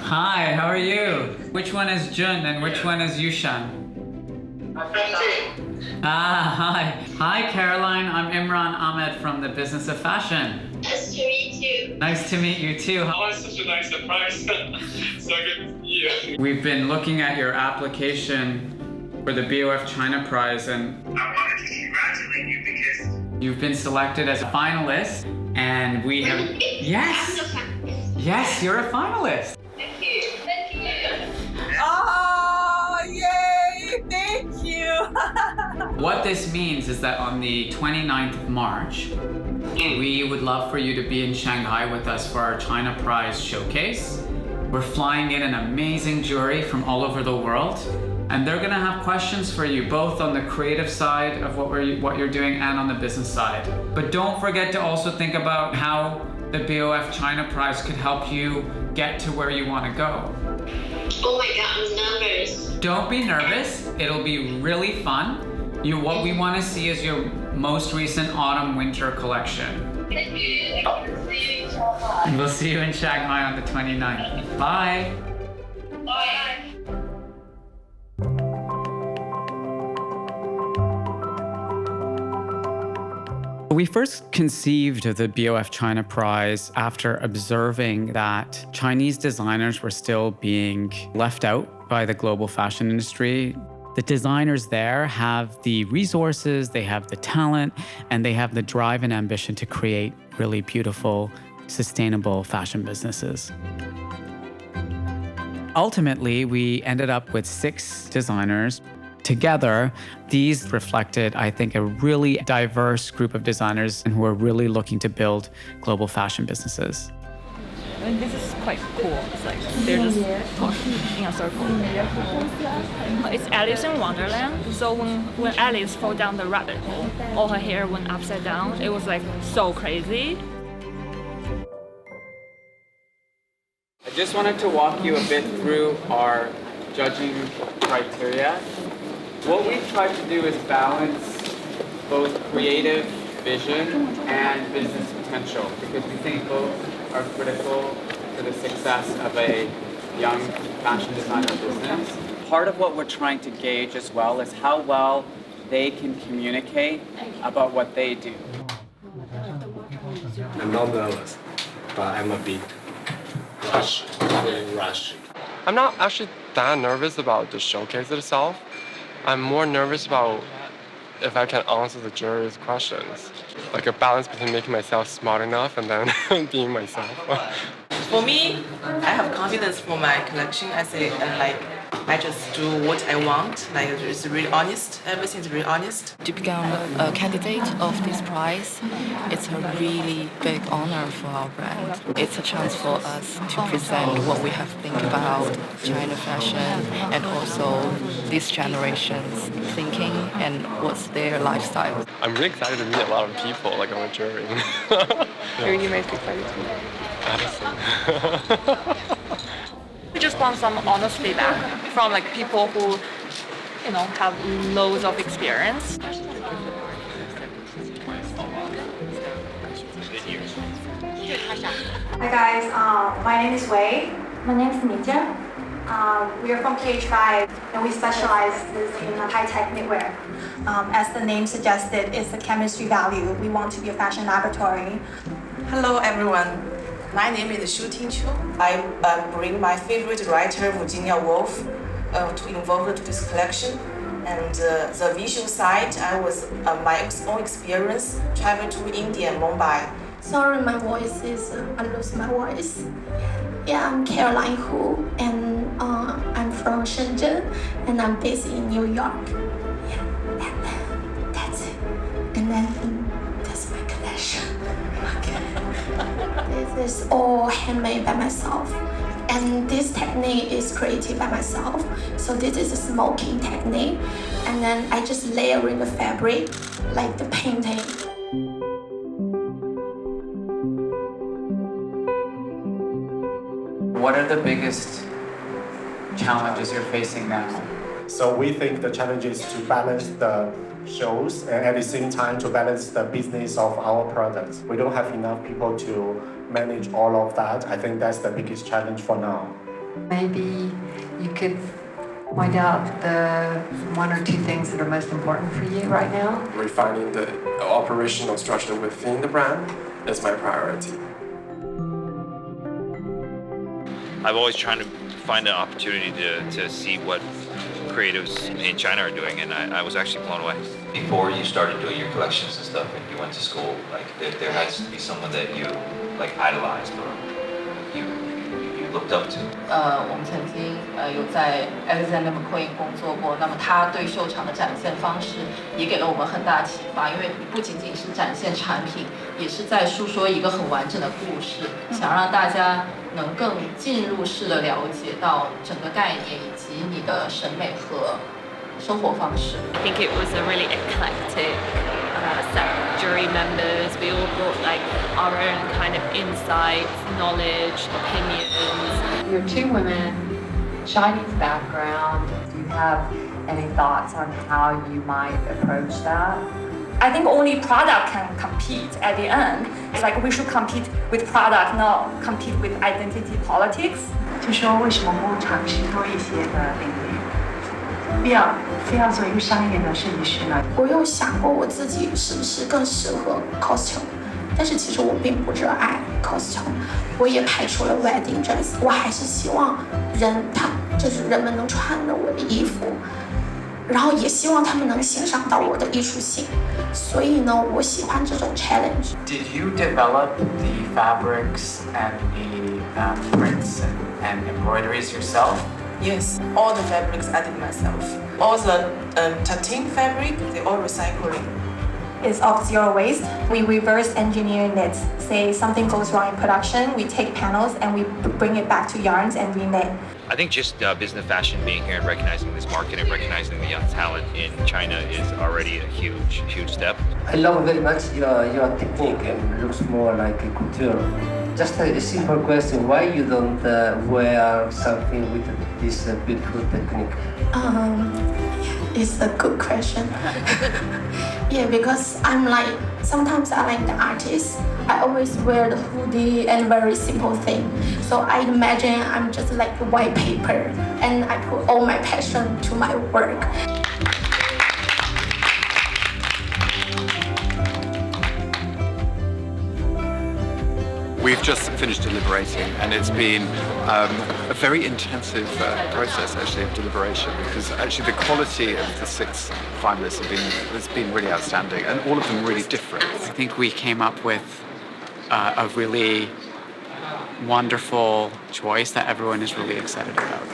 Hi, how are you? Which one is Jun and which one is Yushan? Hi. Hi, Caroline. I'm Imran Ahmed from the Business of Fashion. Nice to meet you. Nice to meet you too. Oh, it's such a nice surprise. So good to see you. We've been looking at your application for the BoF China Prize, and I wanted to congratulate you because you've been selected as a finalist, and we have... Yes! Yes, you're a finalist. Thank you. Thank you. Oh, yay! Thank you! What this means is that on the 29th of March, we would love for you to be in Shanghai with us for our China Prize showcase. We're flying in an amazing jury from all over the world, and they're gonna have questions for you, both on the creative side of what you're doing and on the business side. But don't forget to also think about how the BoF China Prize could help you get to where you want to go. Oh my god, I'm nervous. Don't be nervous. It'll be really fun. What we want to see is your most recent autumn-winter collection. Thank you. See you in Shanghai. And we'll see you in Shanghai on the 29th. Bye. Bye. We first conceived of the BoF China Prize after observing that Chinese designers were still being left out by the global fashion industry. The designers there have the resources, they have the talent, and they have the drive and ambition to create really beautiful, sustainable fashion businesses. Ultimately, we ended up with 6 designers. Together, these reflected, I think, a really diverse group of designers who are really looking to build global fashion businesses. And this is quite cool. It's like they're just talking in a circle. It's Alice in Wonderland. So when Alice fell down the rabbit hole, all her hair went upside down. It was like so crazy. I just wanted to walk you a bit through our judging criteria. What we've tried to do is balance both creative vision and business potential, because we think both are critical to the success of a young fashion designer business. Part of what we're trying to gauge as well is how well they can communicate about what they do. I'm not nervous, but I'm a bit rushed. I'm not actually that nervous about the showcase itself. I'm more nervous about if I can answer the jury's questions. Like a balance between making myself smart enough and then being myself. For me, I have confidence for my collection. I say, I just do what I want. Like, it's really honest. Everything's really honest. To become a candidate of this prize, it's a really big honor for our brand. It's a chance for us to present what we have think about China fashion and also this generation's thinking and what's their lifestyle. I'm really excited to meet a lot of people like on the jury. You might be excited too. Honestly. We just want some honest feedback from like people who, have loads of experience. Hi guys, my name is Wei. My name is Nijia. We are from KH5 and we specialize in high-tech knitwear. As the name suggested, it's a chemistry value. We want to be a fashion laboratory. Hello, everyone. My name is Xu Tingqiu. I bring my favorite writer, Virginia Woolf, to involve to this collection. And the visual side, I was my own experience, traveled to India and Mumbai. Sorry, my voice is, I lose my voice. Yeah, I'm Caroline Hu, and I'm from Shenzhen, and I'm based in New York. Yeah, and that's it. And then that's my collection. Okay. This is all handmade by myself. And this technique is created by myself. So this is a smoking technique. And then I just layering the fabric like the painting. What are the biggest challenges you're facing now? So we think the challenge is to balance the shows and at the same time to balance the business of our products. We don't have enough people to manage all of that. I think that's the biggest challenge for now. Maybe you could point out the 1 or 2 things that are most important for you right now. Refining the operational structure within the brand is my priority. I've always tried to find an opportunity to see what creatives in China are doing, and I was actually blown away. Before you started doing your collections and stuff and you went to school, like there has to be someone that you like idolized or you looked up to. 我们曾经有在 Alexander McQueen 工作过，那么他对秀场的展现方式也给了我们很大启发，因为不仅仅是展现产品，也是在述说一个很完整的故事，想让大家能更进入式的了解到整个概念以及你的审美和生活方式。I think it was a really eclectic set of jury members. We all brought like our own kind of insights, knowledge, opinions. You're 2 women, Chinese background. Do you have any thoughts on how you might approach that? I think only product can compete at the end. It's like we should compete with product, not compete with identity politics. 就说为什么不尝试多一些的领域？非要做一个商业的设计师呢？我有想过我自己是不是更适合 costume， 但是其实我并不热爱 costume， 我也排除了 wedding dress， 我还是希望人们能穿着我的衣服，然后也希望他们能欣赏到我的艺术性，所以呢，我喜欢这种 challenge。 Did you develop the fabrics and the prints and embroideries yourself? Yes, all the fabrics I did myself. All the tartan fabric, they all recycling. It's of zero waste. We reverse engineer knits. Say something goes wrong in production, we take panels and we bring it back to yarns and reknit. I think just business fashion being here and recognizing this market and recognizing the young talent in China is already a huge step. I love very much your technique and looks more like a couture. Just a simple question, why you don't wear something with this beautiful technique? It's a good question. Yeah, because sometimes I like the artist. I always wear the hoodie and very simple thing. So I imagine I'm just like a white paper and I put all my passion to my work. We've just finished deliberating, and it's been a very intensive process actually of deliberation, because actually the quality of the 6 finalists has been really outstanding, and all of them really different. I think we came up with a really wonderful choice that everyone is really excited about.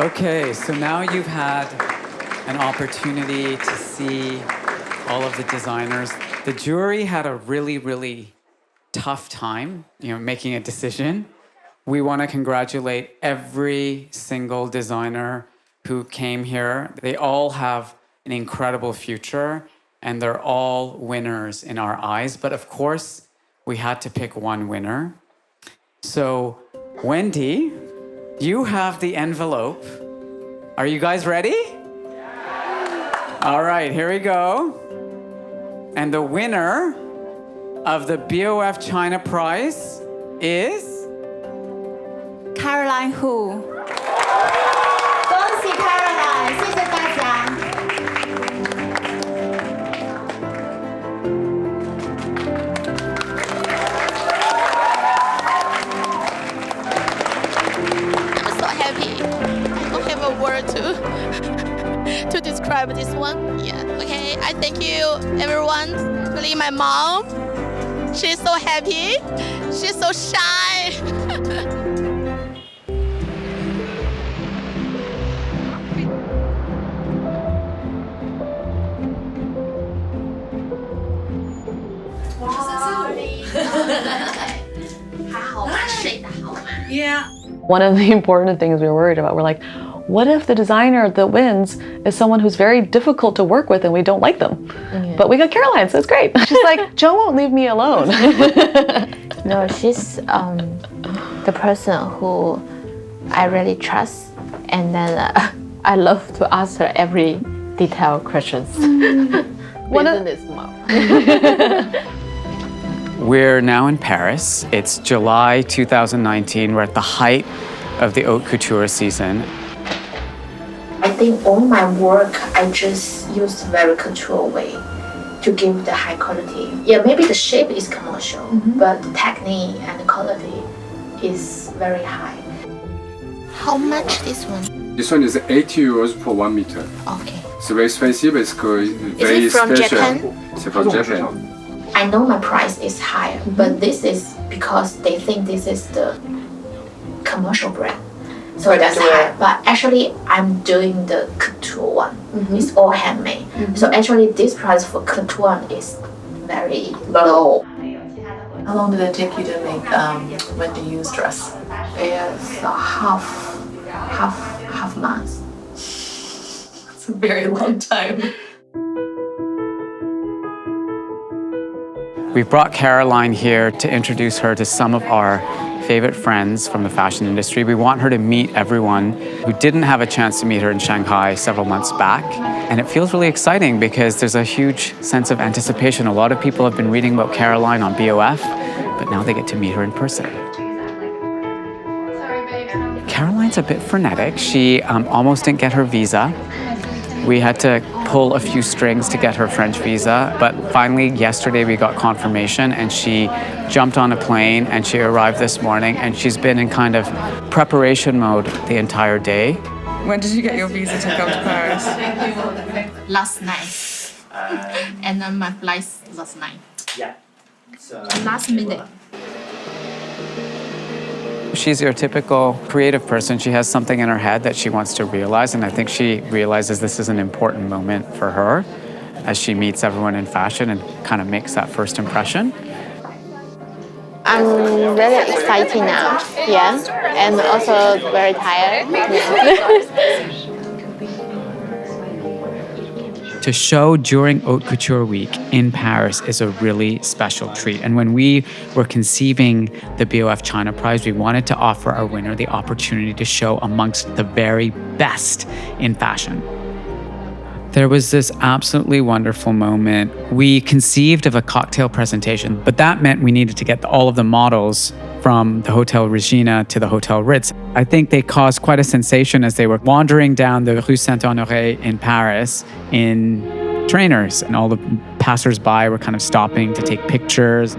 Okay, so now you've had an opportunity to see all of the designers. The jury had a really tough time, making a decision. We want to congratulate every single designer who came here. They all have an incredible future, and they're all winners in our eyes. But of course, we had to pick one winner. So, Wendy, you have the envelope. Are you guys ready? All right, here we go. And the winner of the BoF China Prize is Caroline Hu. 恭喜 Caroline， 谢谢大家。I'm so happy. I don't have a word to describe this one. Yeah. Okay. I thank you, everyone. Especially my mom. She's so happy. She's so shy. Yeah. One of the important things we were worried about, we're like, what if the designer that wins is someone who's very difficult to work with and we don't like them? Yeah. But we got Caroline, so it's great. She's like, Joe won't leave me alone. No, she's the person who I really trust, and then I love to ask her every detailed questions. business mom. We're now in Paris. It's July 2019. We're at the height of the haute couture season. I think all my work, I just use very couture way to give the high quality. Yeah, maybe the shape is commercial, but the technique and the quality is very high. How much this one? This one is 80 euros per 1 meter. Okay. It's very expensive, it's very it from special. Japan? It's from Japan. I know my price is higher, but this is because they think this is the commercial brand. So that's high. But actually, I'm doing the couture one. It's all handmade. So actually, this price for couture one is very low. How long did it take you to make when you use dress? It's half months. It's a very long time. We brought Caroline here to introduce her to some of our favorite friends from the fashion industry. We want her to meet everyone who didn't have a chance to meet her in Shanghai several months back. And it feels really exciting because there's a huge sense of anticipation. A lot of people have been reading about Caroline on BoF, but now they get to meet her in person. Caroline's a bit frenetic. She almost didn't get her visa. We had to pull a few strings to get her French visa, but finally yesterday we got confirmation and she jumped on a plane and she arrived this morning and she's been in kind of preparation mode the entire day. When did you get your visa to come to Paris? Last night. And then my flight last night. Yeah. Last minute. She's your typical creative person. She has something in her head that she wants to realize, and I think she realizes this is an important moment for her as she meets everyone in fashion and kind of makes that first impression. I'm really excited now, yeah, and also very tired. Yeah. To show during Haute Couture Week in Paris is a really special treat. And when we were conceiving the BoF China Prize, we wanted to offer our winner the opportunity to show amongst the very best in fashion. There was this absolutely wonderful moment. We conceived of a cocktail presentation, but that meant we needed to get all of the models from the Hotel Regina to the Hotel Ritz. I think they caused quite a sensation as they were wandering down the Rue Saint-Honoré in Paris in trainers, and all the passers-by were kind of stopping to take pictures.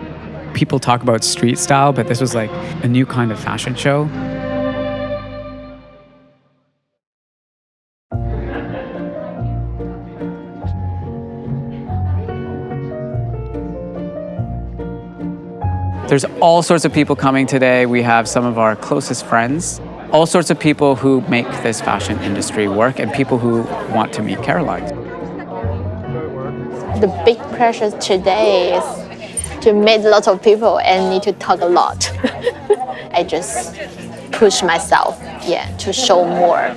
People talk about street style, but this was like a new kind of fashion show. There's all sorts of people coming today. We have some of our closest friends, all sorts of people who make this fashion industry work, and people who want to meet Caroline. The big pressure today is to meet lots of people and need to talk a lot. I just push myself, yeah, to show more.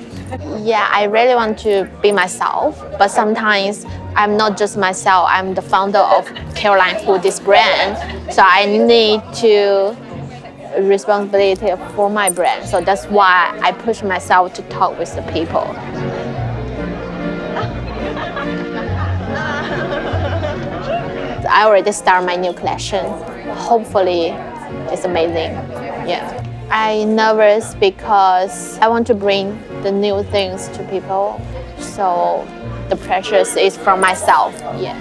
Yeah, I really want to be myself, but sometimes I'm not just myself. I'm the founder of Caroline Hu, this brand. So I need to responsibility for my brand. So that's why I push myself to talk with the people. I already started my new collection. Hopefully, it's amazing. Yeah. I'm nervous because I want to bring the new things to people. So the pressure is from myself. Yeah.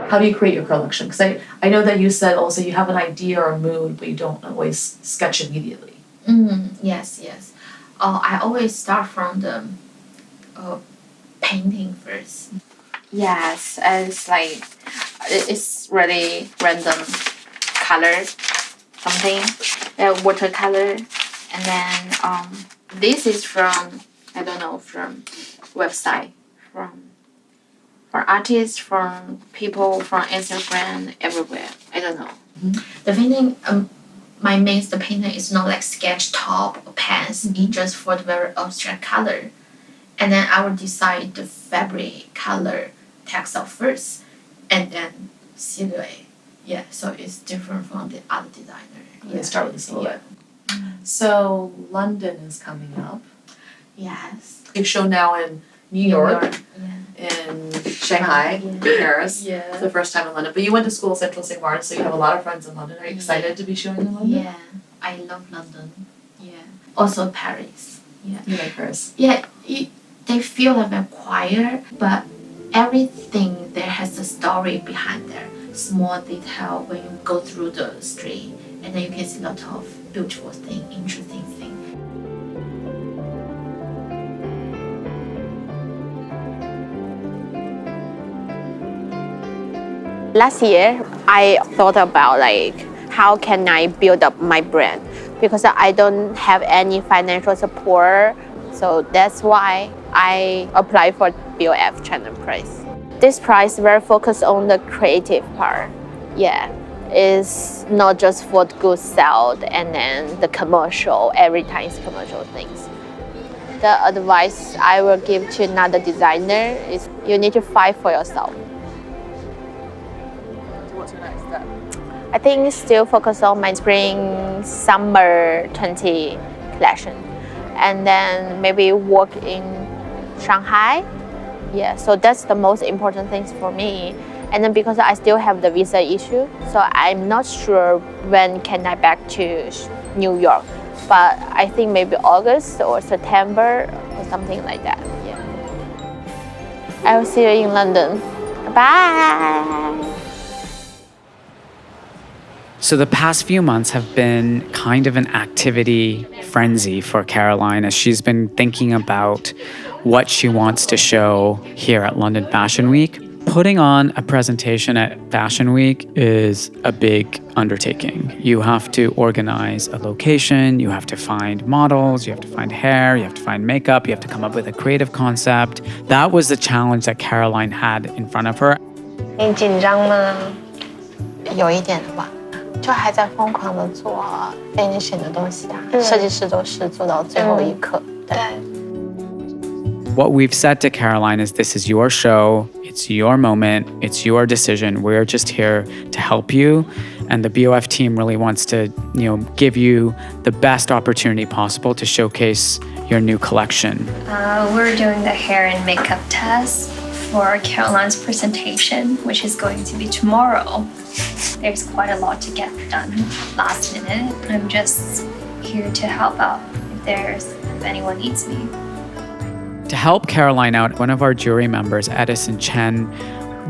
How do you create your collection? Because I know that you said also you have an idea or a mood, but you don't always sketch immediately. Yes. I always start from the painting first. Yes, it's like it's really random colors, something, watercolor, and then this is from from website, from artists, from people, from Instagram, everywhere. I don't know. The painting, my main the painting is not like sketch top or pants. It's just for the very abstract color, and then I will decide the fabric, color, textile first, and then silhouette. Yeah, so it's different from the other designer. You start with the silhouette. So London is coming up. Yes. You show now in New York. Yeah. in Shanghai, Paris. Yeah. It's the first time in London. But you went to school at Central St. Martin's, so you have a lot of friends in London. Are you excited to be showing in London? Yeah, I love London. Yeah. Also Paris. Yeah. You like Paris? Yeah, they feel like they're quiet, but everything there has a story behind there. Small detail when you go through the street, and then you can see a lot of beautiful thing, interesting thing. Last year, I thought about how can I build up my brand, because I don't have any financial support. So that's why I applied for BoF China Prize. This prize very focused on the creative part. Yeah, it's not just for the goods sold and then the commercial, every time it's commercial things. The advice I will give to another designer is you need to fight for yourself. What's your next step? I think still focus on my spring summer 20 collection, and then maybe work in Shanghai. Yeah, so that's the most important things for me. And then because I still have the visa issue, so I'm not sure when can I back to New York. But I think maybe August or September or something like that. Yeah. I will see you in London. Bye. So the past few months have been kind of an activity frenzy for Caroline as she's been thinking about what she wants to show here at London Fashion Week. Putting on a presentation at Fashion Week is a big undertaking. You have to organize a location, you have to find models, you have to find hair, you have to find makeup, you have to come up with a creative concept. That was the challenge that Caroline had in front of her. 你紧张吗？有一点吧，就还在疯狂的做 finishing 的东西啊，设计师都是做到最后一刻。对。 What we've said to Caroline is this is your show, it's your moment, it's your decision. We're just here to help you. And the BoF team really wants to, give you the best opportunity possible to showcase your new collection. We're doing the hair and makeup test for Caroline's presentation, which is going to be tomorrow. There's quite a lot to get done last minute. I'm just here to help out if anyone needs me. To help Caroline out, one of our jury members, Edison Chen,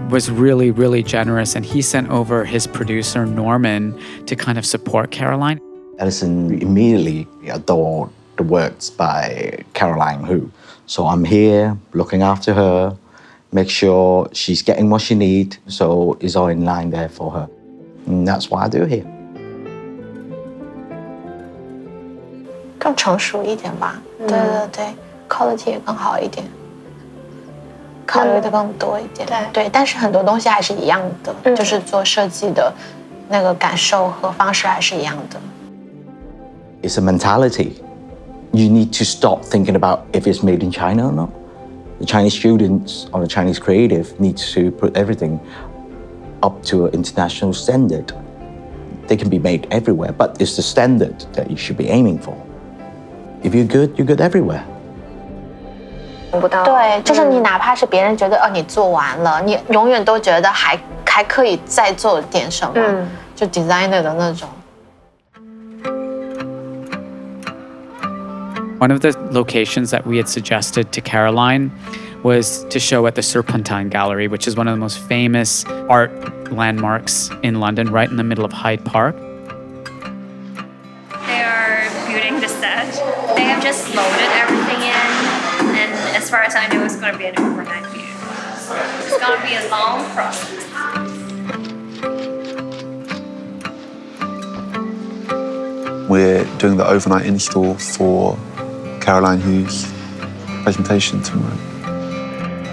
was really, really generous, and he sent over his producer, Norman, to kind of support Caroline. Edison immediately adored the works by Caroline Hu. So I'm here looking after her, make sure she's getting what she needs, so it's all in line there for her. And that's what I do here. 更成熟一点吧，对对对。 quality 也更好一点，考虑的更多一点。对，但是很多东西还是一样的，就是做设计的那个感受和方式还是一样的。It's a mentality. You need to stop thinking about if it's made in China or not. The Chinese students or the Chinese creative need to put everything up to an international standard. They can be made everywhere, but it's the standard that you should be aiming for. If you're good everywhere. 对，就是你哪怕是别人觉得你做完了，你永远都觉得还可以再做点什么，就 designer 的那种。One of the locations that we had suggested to Caroline was to show at the Serpentine Gallery, which is one of the most famous art landmarks in London, right in the middle of Hyde Park. They are building the set. They have just loaded everything in. And as far as I know, it's going to be an overnight view. It's going to be a long process. We're doing the overnight install for Caroline Hu's presentation tomorrow.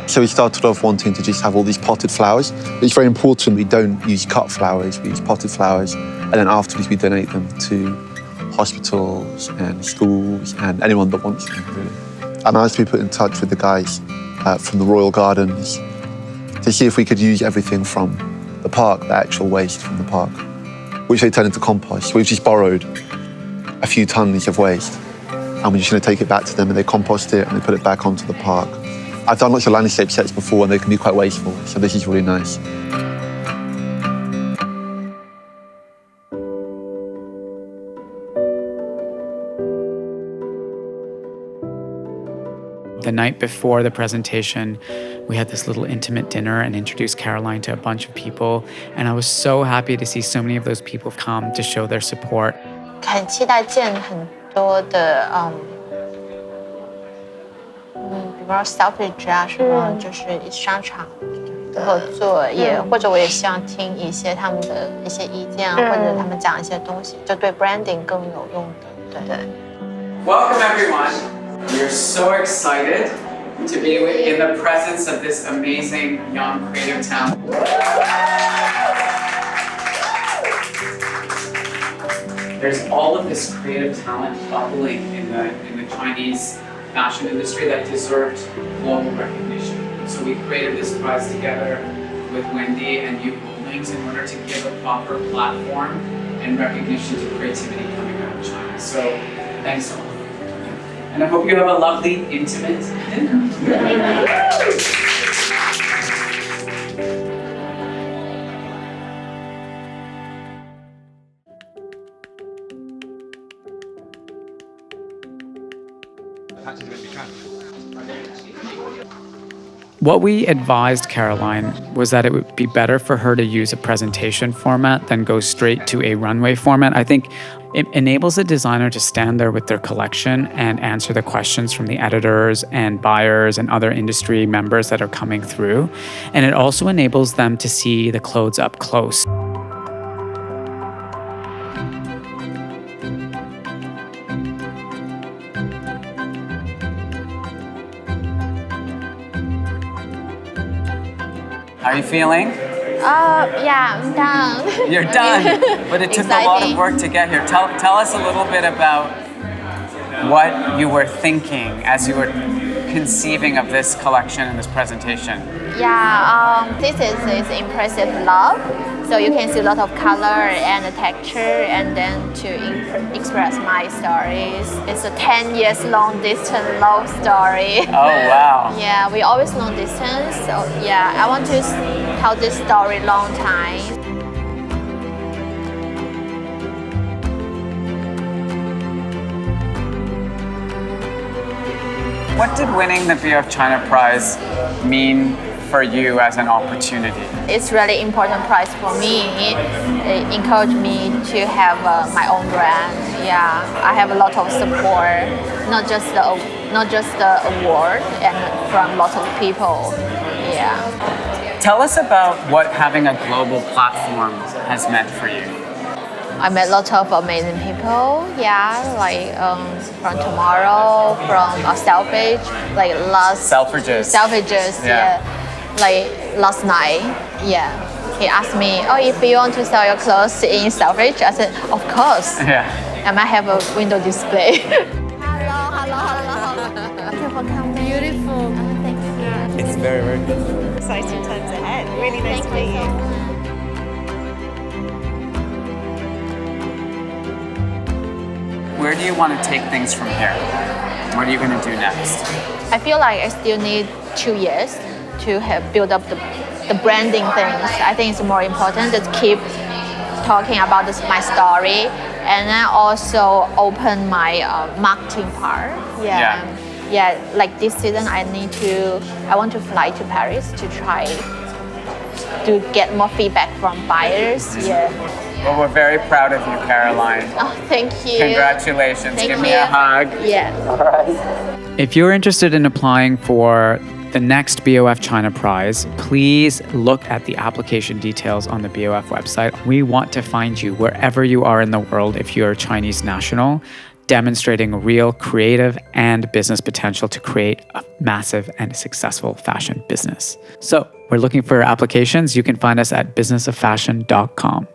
So we started off wanting to just have all these potted flowers. It's very important we don't use cut flowers, we use potted flowers. And then afterwards we donate them to hospitals and schools and anyone that wants them, really. I managed to be put in touch with the guys from the Royal Gardens to see if we could use everything from the park, the actual waste from the park, which they turn into compost. We've just borrowed a few tons of waste and we're just going to take it back to them and they compost it and they put it back onto the park. I've done lots of landscape sets before and they can be quite wasteful, so this is really nice. The night before the presentation, we had this little intimate dinner and introduced Caroline to a bunch of people. And I was so happy to see so many of those people come to show their support. 很期待见很多的比方说 Selfridge 啊什么，就是商场合作，也或者我也希望听一些他们的一些意见，或者他们讲一些东西，就对 branding 更有用的。对。Welcome everyone. We are so excited to be in the presence of this amazing young creative talent. There's all of this creative talent bubbling in the Chinese fashion industry that deserved global recognition. So we created this prize together with Wendy and You Holdings in order to give a proper platform and recognition to creativity coming out of China. So thanks so much. And I hope you have a lovely, intimate dinner. What we advised Caroline was that it would be better for her to use a presentation format than go straight to a runway format. I think it enables a designer to stand there with their collection and answer the questions from the editors and buyers and other industry members that are coming through. And it also enables them to see the clothes up close. How are you feeling? Yeah, I'm done. You're done, but it took a lot of work to get here. Tell us a little bit about what you were thinking as you were conceiving of this collection and this presentation. Yeah, this is impressive love. So you can see a lot of color and texture, and then to express my stories. It's a 10 years long distance love story. Oh wow. Yeah, we always long distance. So yeah, I want to tell this story long time. What did winning the BoF China Prize mean for you as an opportunity? It's really important prize for me. It encouraged me to have my own brand. Yeah, I have a lot of support, not just the award, and from lots of people. Yeah. Tell us about what having a global platform has meant for you. I met lots of amazing people, yeah, like from Tomorrow, from Selfridge, like Selfridges, yeah. Like last night, yeah. He asked me, oh, if you want to sell your clothes in Selfridge, I said, of course. Yeah. I might have a window display. Hello. Thank you for coming. Beautiful. Thank you. It's very, very good. Exciting times ahead. Really nice to meet you. Where do you want to take things from here? What are you going to do next? I feel like I still need 2 years to have built up the branding things. I think it's more important to keep talking about my story, and then also open my marketing part. Yeah, like this season I want to fly to Paris to try to get more feedback from buyers. Yeah. Well, we're very proud of you, Caroline. Oh, thank you. Congratulations. Thank Give you. me a hug. Yeah. All right. If you're interested in applying for the next BoF China Prize, please look at the application details on the BoF website. We want to find you wherever you are in the world if you're a Chinese national, demonstrating real creative and business potential to create a massive and successful fashion business. So we're looking for applications. You can find us at businessoffashion.com.